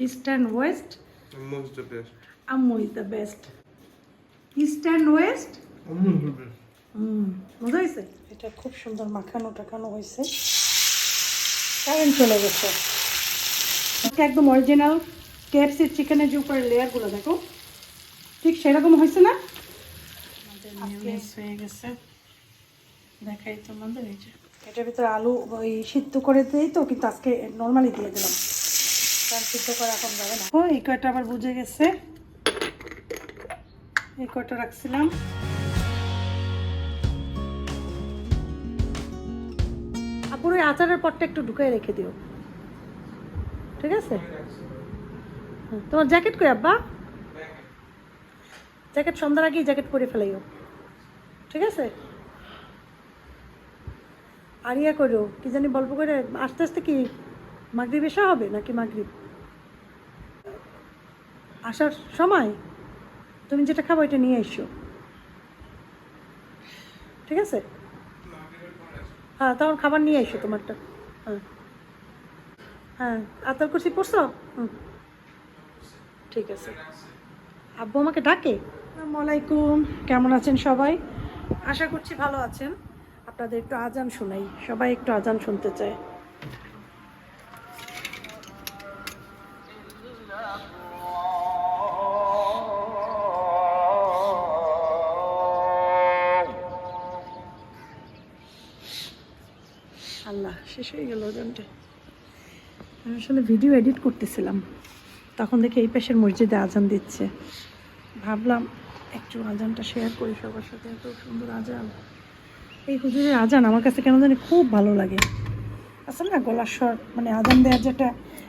East and West, Ammo is the best. আম্মু is the best. East and West, Ammo is the best. মজা হয়েছে। এটা খুব সুন্দর মাখানো টাখানো হয়েছে। কারেন্ট চলে গেছে। এটা একদম অরিজিনাল KFC চিকেনের যে উপরে লেয়ারগুলো দেখো, ঠিক সেরকম হয়েছে না? মিস হয়ে গেছে, দেখাই তোমাদের। এই যে এটার ভিতরে আলু ওই সিদ্ধ করে দিই তো, কিন্তু আজকে নর্মালি দিয়ে দিলাম, কারণ সিদ্ধ করা এখন যাবে না। ও এই কয়টা আবার বুঝে গেছে, এই কয়টা রাখছিলাম। আপুর ওই আচারের পটটা একটু ঢুকাই রেখে দিও, ঠিক আছে? তোমার জ্যাকেট কই আব্বা? জ্যাকেট সন্ধ্যার আগেই জ্যাকেট পরে ফেলাইও, ঠিক আছে? আর ইয়া করো, কি জানি বলবো করে আস্তে আস্তে কি মাগরিব এসা হবে নাকি মাগরিব আসার সময় তুমি যেটা খাবো এটা নিয়ে এসো, ঠিক আছে? হ্যাঁ, তখন খাবার নিয়ে এসো তোমারটা। হ্যাঁ হ্যাঁ, আতার কুরসি পড়ছো? ঠিক আছে। আব্বু আমাকে ডাকে। আসসালামু আলাইকুম, কেমন আছেন সবাই? আশা করছি ভালো আছেন। আপনাদের একটু আজান শোনাই, সবাই একটু আজান শুনতে চায়। আল্লাহ, শেষ হয়ে গেল আজানটা। আমি আসলে ভিডিও এডিট করতেছিলাম, তখন দেখে এই পাশের মসজিদে আজান দিচ্ছে, ভাবলাম একটু আজানটা শেয়ার করি সবার সাথে। এত সুন্দর আজান, এই হুজুরের আজান আমার কাছে কেন জানি খুব ভালো লাগে। আসলে না, গলার স্বর মানে আজান দেওয়ার যেটা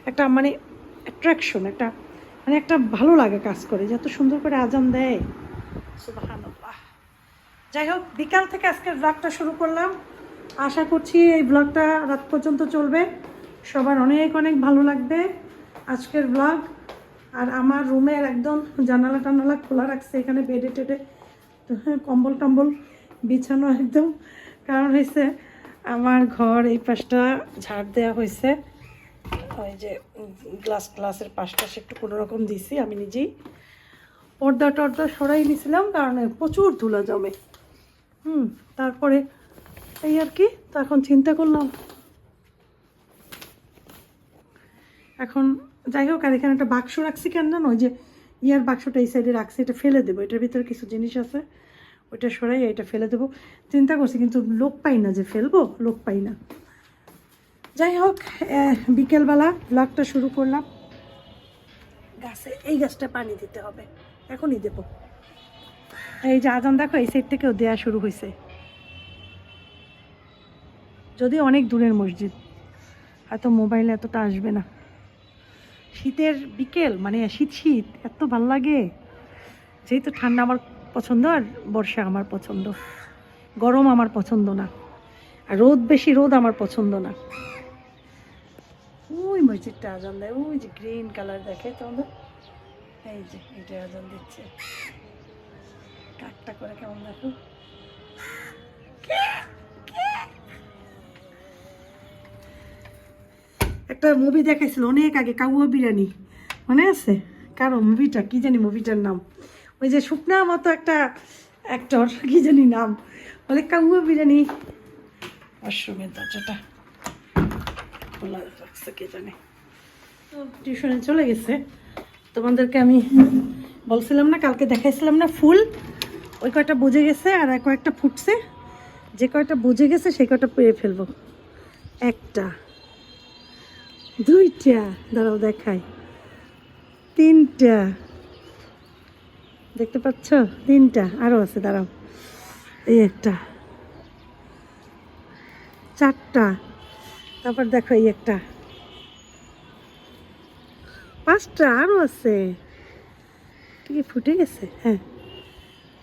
একটা মানে অ্যাট্রাকশন, একটা মানে একটা ভালো লাগে কাজ করে, যে এত সুন্দর করে আজান দেয়। সুবহানাল্লাহ। যাই হোক, বিকাল থেকে আজকের ব্লগটা শুরু করলাম। আশা করছি এই ব্লগটা রাত পর্যন্ত চলবে, সবার অনেক অনেক ভালো লাগবে আজকের ব্লগ। আর আমার রুমের একদম জানালা টানালা খোলা রাখছে, এখানে বেডে টেডে কম্বল টম্বল বিছানো একদম, কারণ হয়েছে আমার ঘর এই পাশটা ঝাড় দেওয়া হয়েছে। ওই যে গ্লাসের পাশটা সে একটু কোনোরকম দিছি আমি নিজেই, পর্দা টর্দা সরাই নিয়েছিলাম, কারণ প্রচুর ধুলা জমে। তারপরে এই আর কি, তো এখন চিন্তা করলাম এখন যাই হোক। আর এখানে একটা বাক্স রাখছি কেন জানো, ওই যে ইয়ার বাক্সটা এই সাইডে রাখছি, এটা ফেলে দেবো, এটার ভিতরে কিছু জিনিস আছে, ওইটা সরাই এটা ফেলে দেবো চিন্তা করছি, কিন্তু লোক পাই না যে ফেলবো, লোক পাই না। যাই হোক, বিকেলবেলা ব্লগটা শুরু করলাম। গাছে এই গাছটা পানি দিতে হবে, এখনই দেবো। এই যে আজান দেখো, এই সাইড থেকেও দেয়া শুরু হয়েছে, যদি অনেক দূরের মসজিদ, হয়তো মোবাইলে এতটা আসবে না। শীতের বিকেল মানে শীত শীত এত ভাল লাগে, যেহেতু ঠান্ডা আমার পছন্দ আর বর্ষা আমার পছন্দ, গরম আমার পছন্দ না, আর রোদ বেশি রোদ আমার পছন্দ না। ওই মসজিদটা আজান দেয়, ওই যে গ্রিন কালার দেখে তোমাদের, এই যে এটা আজান দিচ্ছে, কাকটা করে কেমন দেখো। একটা মুভি দেখাইছিল অনেক আগে, কাউয়া বিরিয়ানি, মনে আছে? কারো মুভিটা কি জানি, মুভিটার নাম ওই যে শুকনা মতো একটা অ্যাক্টর, কি জানি নাম, বলে কাউয়া বিরিয়ানি। ওয়াশরুমের দরজাটা খোলা রাখছে কে জানে। তো টিউশনে চলে গেছে। তোমাদেরকে আমি বলছিলাম না, কালকে দেখাইছিলাম না ফুল, ওই কয়টা বুঝে গেছে আর কয়েকটা ফুটছে, যে কয়টা বুঝে গেছে সেই কয়টা পেয়ে ফেলবো। একটা, দুইটা, দাঁড়াও দেখাই, তিনটা, দেখতে পাচ্ছ? তিনটা, আরও আছে, দাঁড়াও, এই একটা, চারটা, তারপর দেখো এই একটা, পাঁচটা, আরও আছে, ঠিক ফুটে গেছে। হ্যাঁ,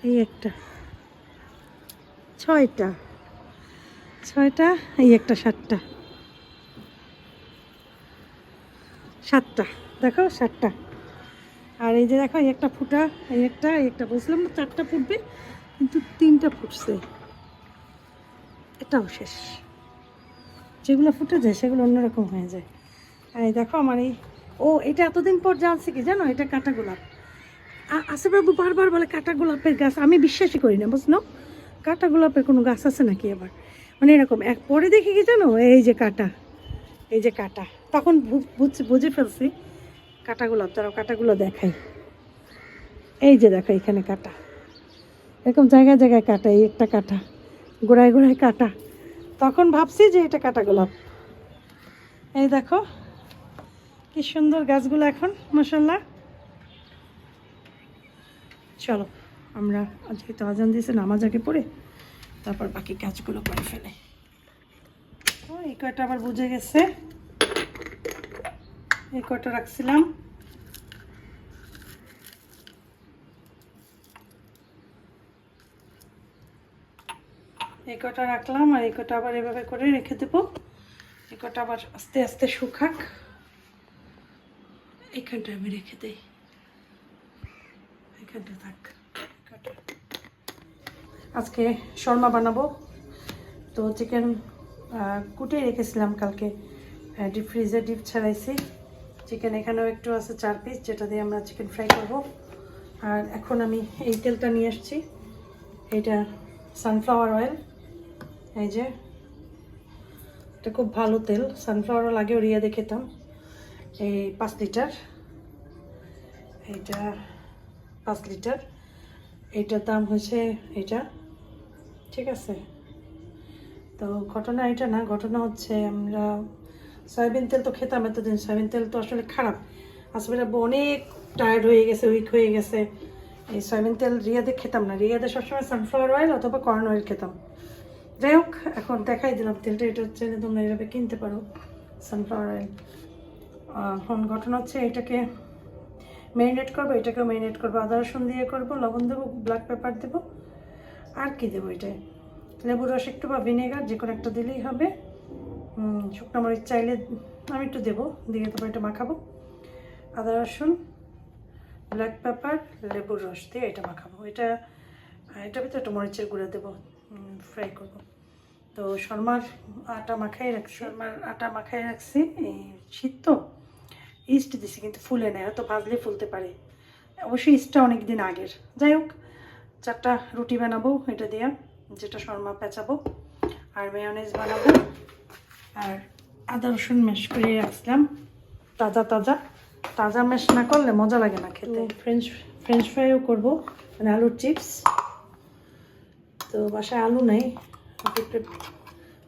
এই একটা, ছয়টা, ছয়টা, এই একটা, সাতটা, সাতটা, দেখো সাতটা। আর এই যে দেখো এই একটা ফুটা, এই একটা বলছিলাম না চারটা ফুটবে, কিন্তু তিনটা ফুটছে, এটাও শেষ। যেগুলো ফুটে যায় সেগুলো অন্যরকম হয়ে যায়। আর এই দেখো আমার এই ও এটা এতদিন পর জানছি কি জানো, এটা কাঁটা গোলাপ। আসে বাবু বারবার বলে কাঁটা গোলাপের গাছ, আমি বিশ্বাসই করি না বুঝলো, কাঁটা গোলাপের কোনো গাছ আছে নাকি আবার, মানে এরকম এক পরে দেখি কি জানো, এই যে কাঁটা, এই যে কাঁটা, তখন বুঝে ফেলছি কাঁটা গোলাপ। তারা কাঁটাগুলো দেখাই, এই যে দেখো এখানে কাঁটা, এরকম জায়গায় জায়গায় কাঁটা, এই একটা কাঁটা, গোড়ায় গোড়ায় কাঁটা, তখন ভাবছি যে এটা কাঁটা গোলাপ। এই দেখো কি সুন্দর গাছগুলো এখন মাশাআল্লাহ। চলো আমরা আজকে তো আজান দিয়েছে, নামাজ আগে পড়ে তারপর বাকি কাজগুলো করে ফেলে। ও এই কয়টা আবার বুঝে গেছে, এই কয়টা রাখছিলাম। এই কটা রাখলাম, আর এই কটা আবার এভাবে করে রেখে দেবো। এই কটা আবার আস্তে আস্তে শুকাক, এইখানটা আমি রেখে দিই, এখানটা থাক। আজকে শর্মা বানাবো, তো চিকেন কুটে রেখেছিলাম কালকে, ডিপ ফ্রিজে ডিপ ছাড়াইছি। চিকেন এখানেও একটু আছে 4 পিস, যেটা দিয়ে আমরা চিকেন ফ্রাই করব। আর এখন আমি এই তেলটা নিয়ে আসছি, এটা সানফ্লাওয়ার অয়েল, এই যে এটা খুব ভালো তেল, সানফ্লাওয়ার অয়েল আগেও রিয়াদে খেতাম। এই 5 লিটার, এইটা 5 লিটার, এইটার দাম হয়েছে এটা, ঠিক আছে। তো ঘটনা এটা না, ঘটনা হচ্ছে আমরা সয়াবিন তেল তো খেতাম এতদিন, সয়াবিন তেল তো আসলে খারাপ। আসলে অনেক টায়ার্ড হয়ে গেছে, উইক হয়ে গেছে, এই সয়াবিন তেল রিয়াদে খেতাম না, রিয়াদে সবসময় সানফ্লাওয়ার অয়েল অথবা কর্ন অয়েল খেতাম। যাই হোক এখন দেখাই দিলাম তেলটা, এটা হচ্ছে তোমরা এইভাবে কিনতে পারো সানফ্লাওয়ার অয়েল। এখন ঘটনা হচ্ছে এটাকে ম্যারিনেট করবো, এটাকেও ম্যারিনেট করবো, আদা রসুন দিয়ে করবো, লবণ দেবো, ব্ল্যাক পেপার দেবো, আর কি দেবো, এটাই লেবুর রস একটু বা ভিনেগার যে কোনো একটা দিলেই হবে। শুকনো মরিচ চাইলে আমি একটু দেবো, দিয়ে তারপর এটা মাখাবো, আদা রসুন ব্ল্যাক পেপার লেবুর রস দিয়ে এটা মাখাবো। এটার ভিতরে একটু মরিচের গুঁড়া দেবো, ফ্রাই করবো। তো শর্মার আটা মাখাই রাখছি, এই শীত তো ইস্ট দিছি কিন্তু ফুলে নেয়, হয়তো ভাজলে ফুলতে পারে, অবশ্যই ইস্টটা অনেক দিন আগের। যাই হোক 4টা রুটি বানাবো এটা দিয়ে, যেটা শর্মা পেঁচাবো, আর মেয়োনেজ বানাবো। আর আদা রসুন ম্যাশ করে রাখছিলাম, তাজা তাজা, তাজা ম্যাশ না করলে মজা লাগে না খেতে। ফ্রেঞ্চ ফ্রাইও করবো, মানে আলুর চিপস। তো বাসায় আলু নেই,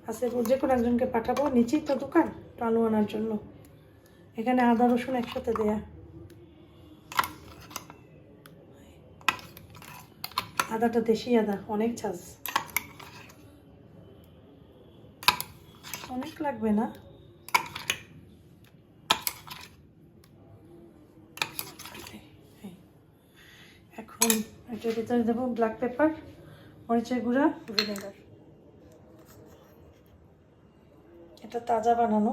আছে যে কোনো একজনকে পাঠাবো, নিচেই তো দোকান, তো আলু আনার জন্য। এখানে আদা রসুন একসাথে দেয়া, আদাটা দেশি আদা, অনেক ঝাঁজ, অনেক লাগবে না। এখন এটার ভিতরে দেবো ব্ল্যাক পেপার, মরিচের গুঁড়া, ভিনেগার। এটা তাজা বানানো,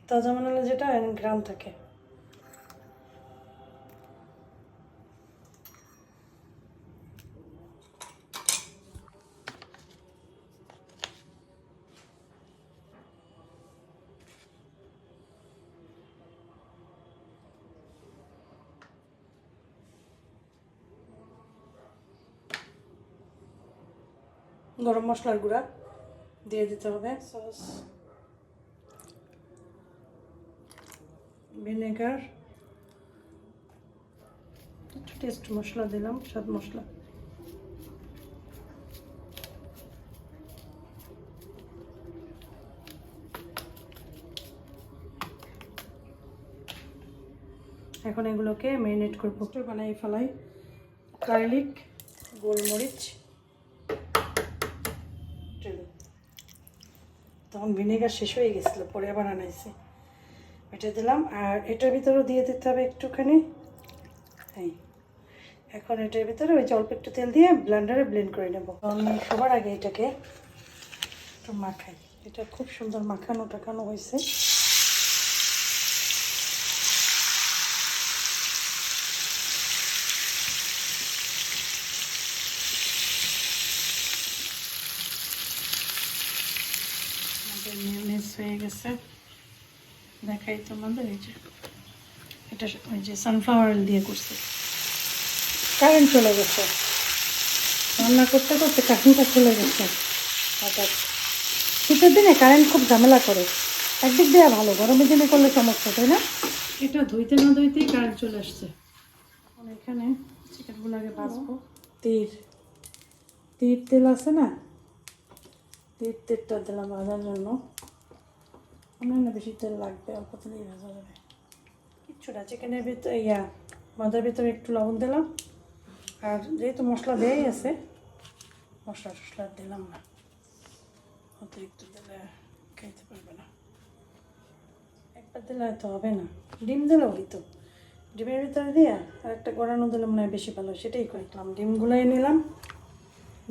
তাজা বানালে যেটা গ্রাম থাকে। গরম মশলার গুঁড়া দিয়ে দিতে হবে, সস, ভিনেগার, একটু টেস্ট মশলা দিলাম, স্বাদ মশলা। এখন এগুলোকে ম্যারিনেট করবো, বানাই ফেলাই। গার্লিক, গোলমরিচ, তখন ভিনেগার শেষ হয়ে গেছিলো, পরে আবার আনাইছি, এটা দিলাম। আর এটার ভিতরেও দিয়ে দিতে হবে একটুখানি, এই এখন এটার ভিতরে ওই অল্প একটু তেল দিয়ে ব্লেন্ডারে ব্লেন্ড করে নেবো। আমি সবার আগে এটাকে একটু মাখাই, এটা খুব সুন্দর মাখানো টাখানো হয়েছে। মেয়োনেজ হয়ে গেছে, দেখাই তোমাদের, এই যে এটা ওই যে সানফ্লাওয়ার অয়েল দিয়ে করছি। কারেন্ট চলে গেছে, রান্না করতে করতে কারেন্টটা চলে গেছে হঠাৎ। শীতের দিনে কারেন্ট খুব ঝামেলা করে, একদিক দিয়ে ভালো, গরমের দিনে করলে সমস্যা, তাই না? এটা ধুইতে না ধুইতেই কারেন্ট চলে আসছে। এখন এখানে চিকেনগুলো আগে ভাজবো। তীর তেল আছে না, তেলটা দিলাম ভাজার জন্য। আমার না বেশি তেল লাগবে, অল্প তেলেই ভাজা যাবে। কিচ্ছু না, চিকেনের ভিতরে মাথার ভিতরে একটু লবণ দিলাম, আর যেহেতু মশলা দেয়াই আছে, মশলা টশলা দিলাম না, অতিরিক্ত দিলে খাইতে পারবে না। একবার দিলে হয়তো হবে না, ডিম দিলেও হইতো, ডিমের ভিতরে দিয়ে আর একটা গড়ানো দিলে মনে হয় বেশি ভালো, সেটাই করলাম। ডিমগুলাই নিলাম,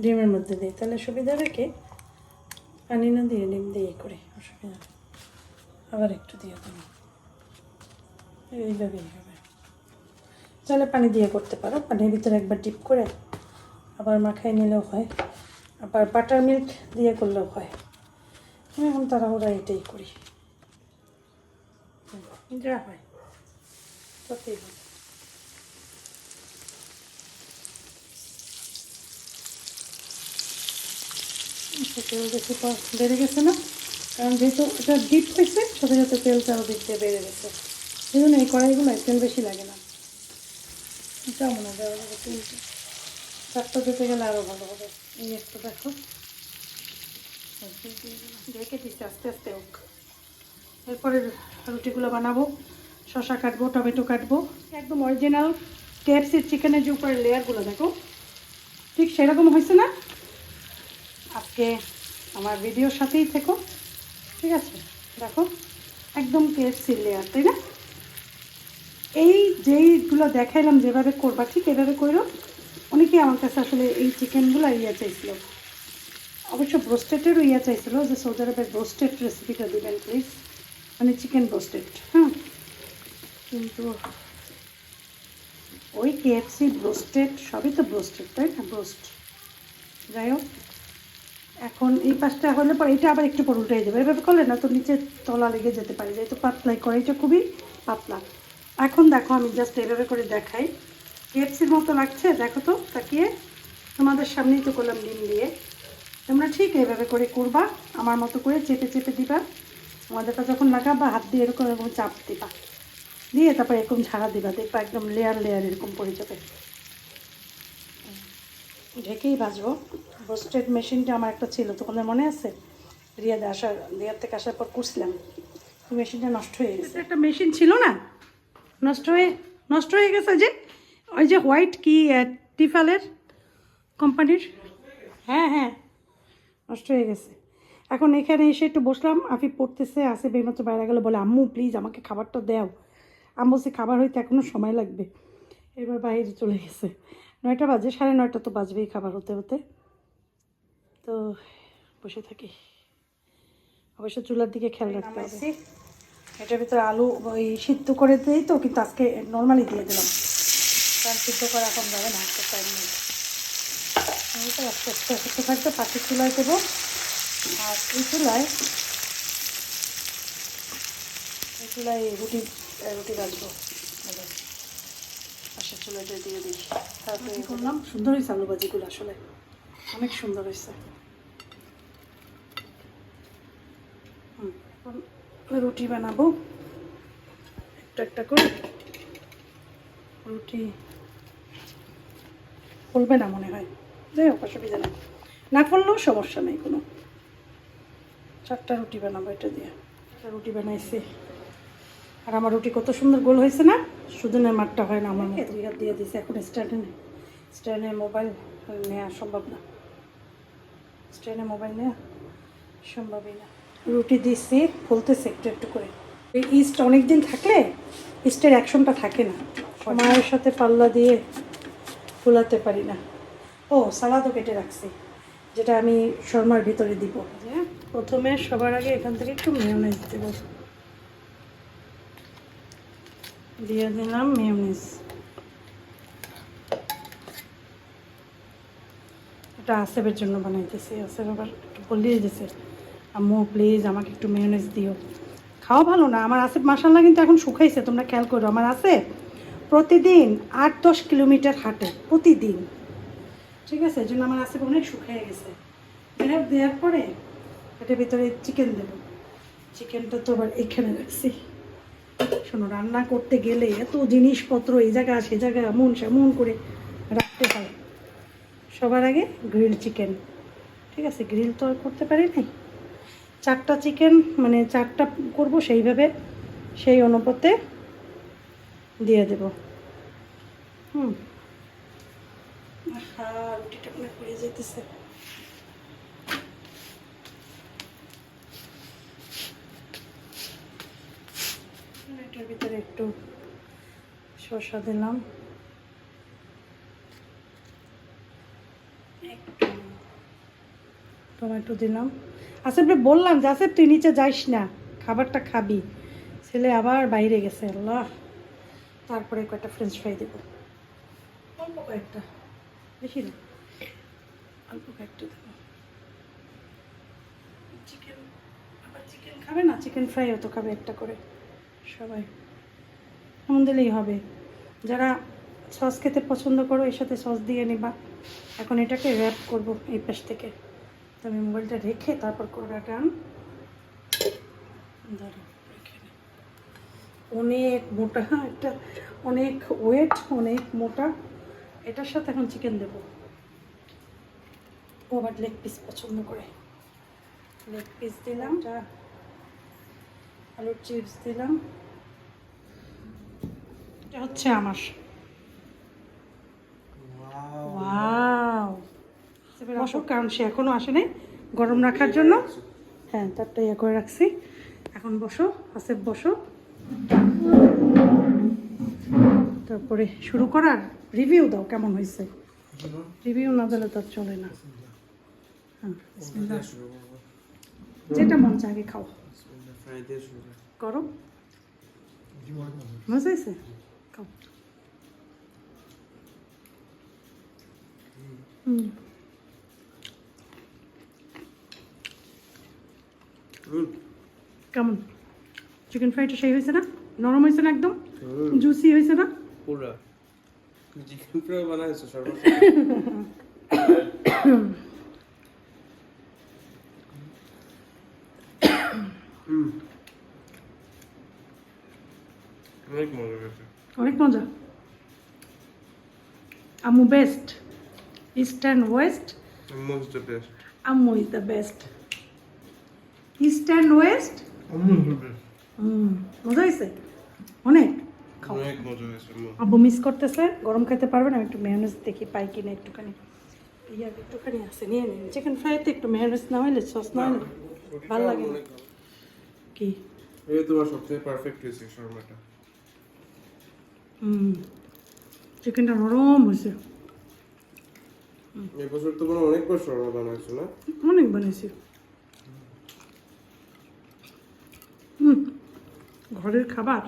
ডিমের মধ্যে দিই, তাহলে সুবিধা রেখে পানি না দিয়ে ডিম দিয়ে করে অসুবিধা। আবার একটু দিয়ে দিলাম, এইভাবেই হবে। তাহলে পানি দিয়ে করতে পারো, পানির ভিতরে একবার ডিপ করে আবার মাখাই নিলেও হয়, আবার বাটার মিল্ক দিয়ে করলেও হয়। এখন তাড়াহুড়া এটাই করি, যা হয় তাতেই হয়। তেল বেশি বেড়ে গেছে না, কারণ যেহেতু এটা ডিপ হয়েছে, সাথে সাথে তেল চারদিক দিয়ে বেড়ে গেছে, এই জন্য এই কড়াইগুলো তেল বেশি লাগে না। এটা মনে হয় দেওয়া যাবে তেলটা, চারটা দিতে গেলে আরও ভালো হবে। এই একটু দেখো, ঢেকে দিচ্ছি, আস্তে আস্তে হোক। এরপরে রুটিগুলো বানাবো, শসা কাটবো, টমেটো কাটবো, একদম অরিজিনাল কেএফসির চিকেনের যে উপরের লেয়ারগুলো দেখো, ঠিক সেরকম হয়েছে না। আজকে আমার ভিডিওর সাথেই থেকো, ঠিক আছে? দেখো একদম কেএফসির লেয়ার, তাই না? এই যেইগুলো দেখাইলাম যেভাবে করবা, ঠিক এভাবে করো। অনেকেই আমার কাছে আসলে এই চিকেনগুলো চাইছিল, অবশ্য ব্রোস্টেডেরও চাইছিল, যে সৌদি আরবের ব্রোস্টেড রেসিপিটা দিবেন প্লিজ, মানে চিকেন ব্রোস্টেড। হ্যাঁ, কিন্তু ওই কেএফসি ব্রোস্টেড সবই তো ব্রোস্টেড, তাই না? ব্রোস্ট যাই হোক, এখন এই পাশটা হলে পরে এটা আবার একটু পর উল্টাই দেবে, এভাবে করলে না তো নিচে তলা লেগে যেতে পারে, যেহেতু পাতলাই করে, এটা খুবই পাতলা। এখন দেখো আমি জাস্ট এভাবে করে দেখাই, কেএফসির মতো লাগছে, দেখো তো তাকিয়ে, তোমাদের সামনেই তো করলাম ডিম দিয়ে। তোমরা ঠিক এইভাবে করে করবা, আমার মতো করে চেপে চেপে দিবা, আমাদেরটা যখন লাগাবা হাত দিয়ে এরকম এরকম চাপ দিবা, দিয়ে তারপর এরকম ঝাড়া দিবা, দেখবা একদম লেয়ার লেয়ার এরকম পড়ে যাবে। ঢেকেই ভাজবো। রোস্টেড মেশিনটা আমার একটা ছিল, তোমাদের মনে আছে? রিয়াদ থেকে আসার পর করছিলাম, ওই মেশিনটা নষ্ট হয়ে গেছে। একটা মেশিন ছিল না, নষ্ট হয়ে গেছে, যে ওই যে হোয়াইট কি টিফালের কোম্পানির, হ্যাঁ হ্যাঁ, নষ্ট হয়ে গেছে। এখন এখানে এসে একটু বসলাম, আফি পড়তেছে, আসে বেমাত্র বাইরে গেল, বলে আম্মু প্লিজ আমাকে খাবারটা দাও। আম্মু বলছে খাবার হইতে এখনও সময় লাগবে। এবার বাইরে চলে গেছে, 9টা বাজে, 9:30 তো বাজবেই খাবার হতে হতে। তো বসে থাকি, অবশ্য চুলার দিকে খেয়াল রাখতে হবে। এটার ভিতরে আলু ওই সিদ্ধ করে দিই তো, কিন্তু আজকে নর্মালি দিয়ে দিলাম, কারণ সিদ্ধ করা এখন যাবে না, একটা টাইম নেই। আস্তে আস্তে সিদ্ধ থাকতে পাশের চুলায় দেবো, আর এই চুলায় রুটি ভাজবো, পাশের চুলায় দিয়ে দিই। তারপরে করলাম, সুন্দর হয়েছে আলু ভাজিগুলো, আসলে অনেক সুন্দর হয়েছে। এখন রুটি বানাবো, একটা একটা করে। রুটি ফুলবে না মনে হয়, যাই হোক অসুবিধা নেই, না ফুললেও সমস্যা নেই কোনো। 4টা রুটি বানাবো এটা দিয়ে। রুটি বানাইছি, আর আমার রুটি কত সুন্দর গোল হয়েছে না, সুজনের মাঠটা হয় না আমার মতো। 2 হাত দিয়ে দিয়েছি, এখন স্ট্যান্ডে মোবাইল নেওয়া সম্ভব না, স্ট্যান্ডে মোবাইল নেওয়া সম্ভবই না। রুটি দিচ্ছি, ফুলতেছে একটু একটু করে। এই ইস্ট অনেক দিন থাকলে ইস্টের অ্যাকশনটা থাকে না, সময়ের সাথে পাল্লা দিয়ে ফুলাতে পারি না। ও সালাদও কেটে রাখছি, যেটা আমি শর্মার ভিতরে দিব। প্রথমে সবার আগে এখান থেকে একটু মেয়োনিজ দেব, দিয়ে দিলাম মেয়োনিজ। এটা আসেবের জন্য বানাইতেছি, আসেব আবার একটু বলিয়ে দিয়েছে আম্মু প্লিজ আমাকে একটু মেয়োনিজ দিও, খাওয়া ভালো না। আমার আসিফ মাশাআল্লাহ কিন্তু এখন শুকাইছে, তোমরা খেয়াল করো। আমার আছে প্রতিদিন 8-10 কিলোমিটার হাঁটে প্রতিদিন, ঠিক আছে? এই জন্য আমার আসিফ অনেক শুকিয়ে গেছে। দেওয়ার পরে এটার ভিতরে চিকেন দেবো। চিকেনটা তো আবার এখানে রাখছি। শোনো, রান্না করতে গেলে এত জিনিসপত্র এই জায়গা সে জায়গায় এমন সেমন করে রাখতে হয়। সবার আগে গ্রিল চিকেন, ঠিক আছে? গ্রিল তো আর করতে পারি নাই, 4টা চিকেন মানে 4টা করবো, সেইভাবে সেই অনুপাতে দিয়ে দেব। রুটিটা মনে পড়ে যেতেছে। এটার ভিতরে একটু শসা দিলাম, একটু টমেটো দিলাম। আসিফকে বললাম যে আসিফ তুই নিচে যাইস না, খাবারটা খাবি। ছেলে আবার বাইরে গেছে, আল্লাহ। তারপরে কয়েকটা ফ্রেঞ্চ ফ্রাই দেবো, অল্প কয়েকটা, বেশি না, অল্প কয়েকটা দেবো। চিকেন, আবার চিকেন খাবে না, চিকেন ফ্রাইও তো খাবে একটা করে সবাই, এমন দিলেই হবে। যারা সস খেতে পছন্দ করো এর সাথে সস দিয়ে নিবা। এখন এটাকে র্যাপ করব এই পাশ থেকে, তো আমি মোবাইলটা রেখে তারপর কড়াটা ধরো। অনেক মোটা একটা, অনেক ওয়েট, অনেক মোটা। এটার সাথে এখন চিকেন দেবো। ও আবার লেগ পিস পছন্দ করে, লেগ পিস দিলাম, আলুর চিপস দিলাম। এটা হচ্ছে আমার ওয়াও। বসো, কারণ সে এখনো আসে নাই গরম রাখার জন্য। হ্যাঁ, তারটা ইয়ে করে রাখছি। এখন বসো আসিফ, বসো। তারপরে শুরু করার রিভিউ দাও, কেমন হয়েছে? রিভিউ না দিলে তো আর চলে না। হ্যাঁ, বিসমিল্লাহ। যেটা মন চায় আগে খাও, করো। মজা হয়েছে? খাও। কেমন চিকেন ফ্রাইটা সেই হয়েছে না? নরম হয়েছে না? একদম জুসি হয়েছে না? পুরা চিকেন ফ্রাই বানাইছো সর্বশেষ। অনেক মজা হয়েছে, অনেক মজা। আম্মু বেস্ট, ইস্ট অ্যান্ড ওয়েস্ট। আম্মু ইজ দ্য বেস্ট। আম্মু is the best, east and West. আম্মু ইজ দ্য বেস্ট। মজা হয়েছে অনেক। খাও। অনেক মজা হয়েছে আম্মু। আব্বু মিস করতেছে, গরম খেতে পারবে না। একটু মেয়োনেজ দেখি পাই কিনা, একটুখানি ইয়ার একটুখানি আছে, নিয়ে নিন। চিকেন ফ্রাইতে একটু মেয়োনেজ না হইলে, সস না হইলে ভালো লাগে না। কি এই তোমার সবচেয়ে পারফেক্ট হয়েছে শর্মাটা। চিকেনটা নরম হয়েছে। এবছর তো মনে হয় অনেকবার শর্মা বানাইছো না? অনেক বানিয়েছি। ঘরের খাবার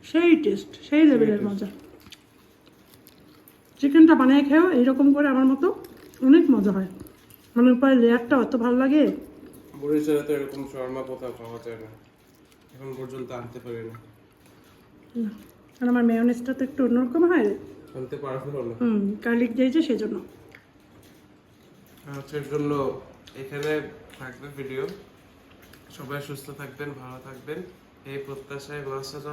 সেই টেস্ট, সেই লেভেলের মজা। চিকেনটা বানিয়ে খেয়েও এইরকম করে আমার মতো অনেক মজা হয়। মানে প্রায় লেয়ারটা অত ভালো লাগে। বরিশালে তো এরকম শর্মা কোথাও পাওয়া যায় না, এখন পর্যন্ত আনতে পারি না। আর আমার মেয়োনেজটা তো একটু অন্যরকম হয়, আনতে পারবো না। গার্লিক দিয়েছে সেজন্য। আচ্ছা, এর জন্য এখানে থাকবে ভিডিও। সবাই সুস্থ থাকবেন, ভালো থাকবেন এই প্রত্যাশায়। মাসাজ